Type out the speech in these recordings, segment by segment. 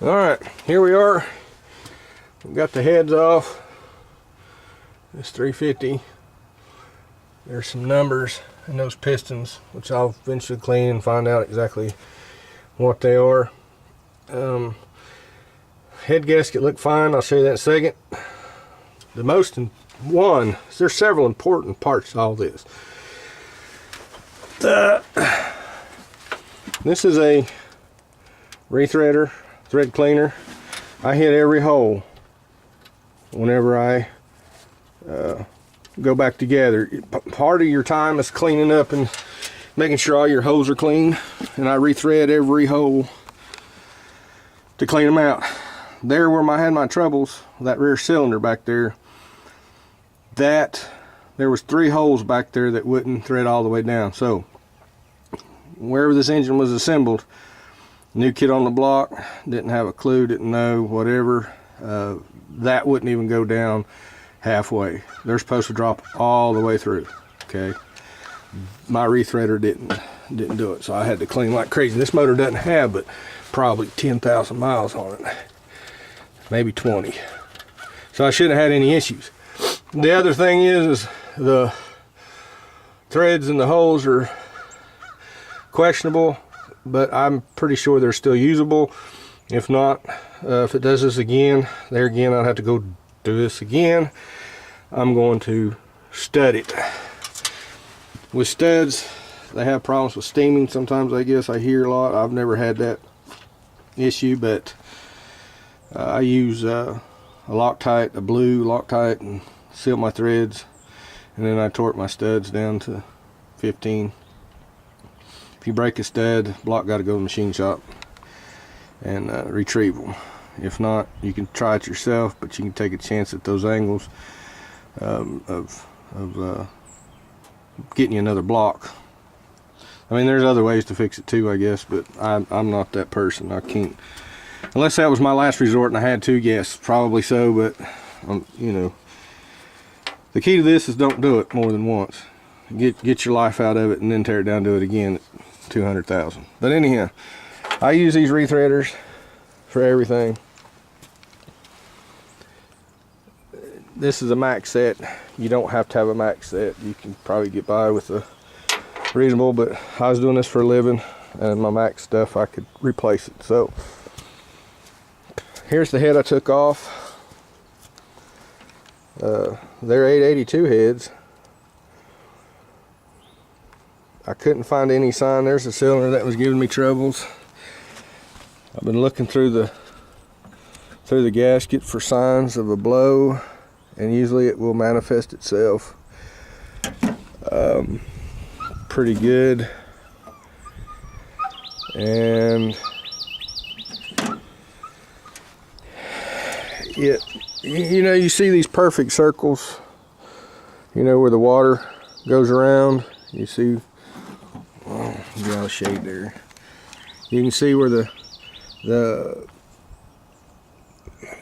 All right, here we are. We've got the heads off. This 350. There's some numbers in those pistons, which I'll eventually clean and find out exactly what they are. Head gasket looked fine. I'll show you that in a second. There's several important parts to all this. This is a rethreader, thread cleaner. I hit every hole whenever I go back together. Part of your time is cleaning up and making sure all your holes are clean, and I rethread every hole to clean them out. There where I had my troubles, that rear cylinder back there, there was 3 holes back there that wouldn't thread all the way down. So wherever this engine was assembled, new kid on the block, didn't have a clue, didn't know, whatever, that wouldn't even go down halfway. They're supposed to drop all the way through. Okay, my rethreader didn't do it, so I had to clean like crazy. This motor doesn't have but probably 10,000 miles on it, maybe 20, so I shouldn't have had any issues. The other thing is the threads in the holes are questionable, but I'm pretty sure they're still usable. If not, if it does this again, there again, I'll have to go do this again. I'm going to stud it. With studs, they have problems with steaming sometimes, I guess. I hear a lot. I've never had that issue, but I use a Loctite, a blue Loctite, and seal my threads, and then I torque my studs down to 15. If you break a stud, block got to go to the machine shop and retrieve them. If not, you can try it yourself, but you can take a chance at those angles of getting you another block. I mean, there's other ways to fix it too, I guess, but I'm not that person. I can't, unless that was my last resort and I had to, yes, probably so, but you know, the key to this is don't do it more than once. Get your life out of it and then tear it down, do it again at 200,000. But anyhow, I use these rethreaders for everything. This is a max set. You don't have to have a max set. You can probably get by with a reasonable, but I was doing this for a living, and my max stuff, I could replace it. So here's the head I took off. They're 882 heads. I couldn't find any sign. There's a cylinder that was giving me troubles. I've been looking through the gasket for signs of a blow, and usually it will manifest itself pretty good. And you know, you see these perfect circles, you know, where the water goes around. You see, oh, get out of shade there. You can see where there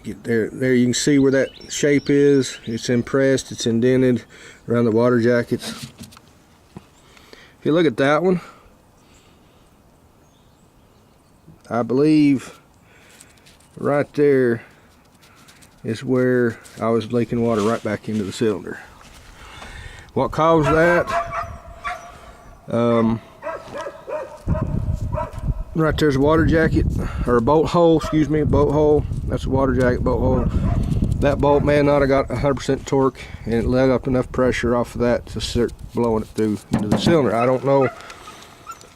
you can see where that shape is. It's impressed, it's indented around the water jackets. If you look at that one, I believe right there is where I was leaking water right back into the cylinder. What caused that? Right there's a water jacket, or a bolt hole, excuse me, a bolt hole. That's a water jacket bolt hole. That bolt may not have got 100% torque, and it let up enough pressure off of that to start blowing it through into the cylinder. I don't know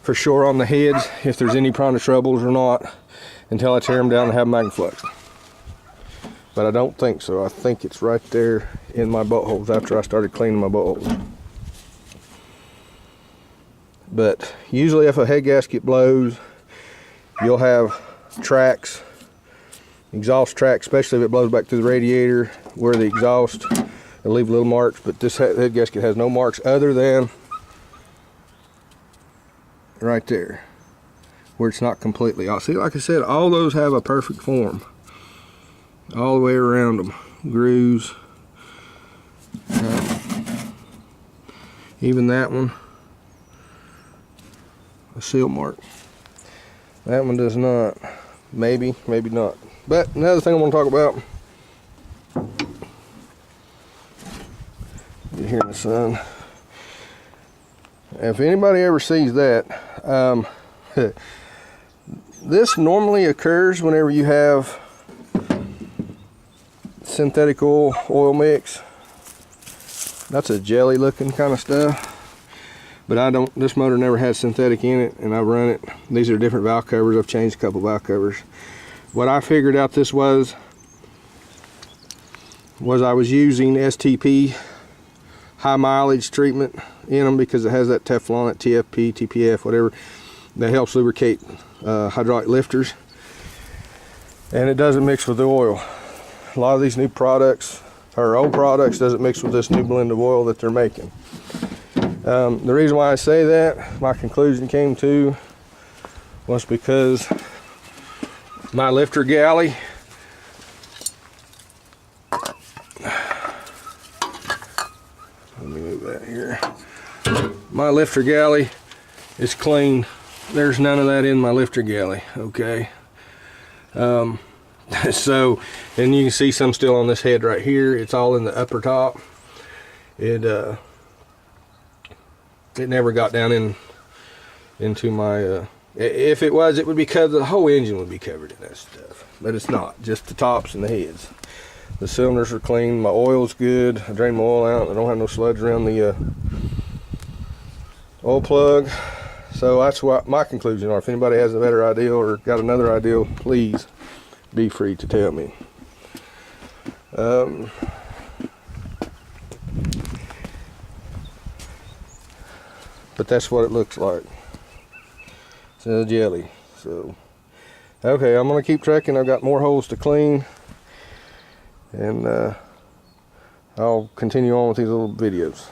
for sure on the heads if there's any kind of troubles or not until I tear them down and have them mag fluxed. But I don't think so. I think it's right there in my bolt holes after I started cleaning my bolt holes. But usually if a head gasket blows, you'll have tracks, exhaust tracks, especially if it blows back through the radiator where the exhaust will leave little marks. But this head gasket has no marks other than right there where it's not completely off. See, like I said, all those have a perfect form all the way around them. Grooves, even that one, a seal mark. That one does not. maybe not. But another thing I want to talk about, get here in the sun. If anybody ever sees that, this normally occurs whenever you have synthetic oil mix. That's a jelly looking kind of stuff, but this motor never had synthetic in it, and I've run it. These are different valve covers. I've changed a couple valve covers. What I figured out this was I was using STP high mileage treatment in them, because it has that Teflon, that TFP, TPF, whatever, that helps lubricate hydraulic lifters, and it doesn't mix with the oil. A lot of these new products, or old products, doesn't mix with this new blend of oil that they're making. The reason why I say that, my conclusion came to, was because my lifter galley, let me move that here. My lifter galley is clean. There's none of that in my lifter galley, okay? So, and you can see some still on this head right here. It's all in the upper top. It never got down into my, if it was, it would be covered, the whole engine would be covered in that stuff. But it's not, just the tops and the heads. The cylinders are clean, my oil's good. I drained my oil out. I don't have no sludge around the oil plug. So that's what my conclusion are. If anybody has a better idea or got another idea, please be free to tell me. But that's what it looks like. It's a jelly. So, okay, I'm gonna keep trekking. I've got more holes to clean, and I'll continue on with these little videos.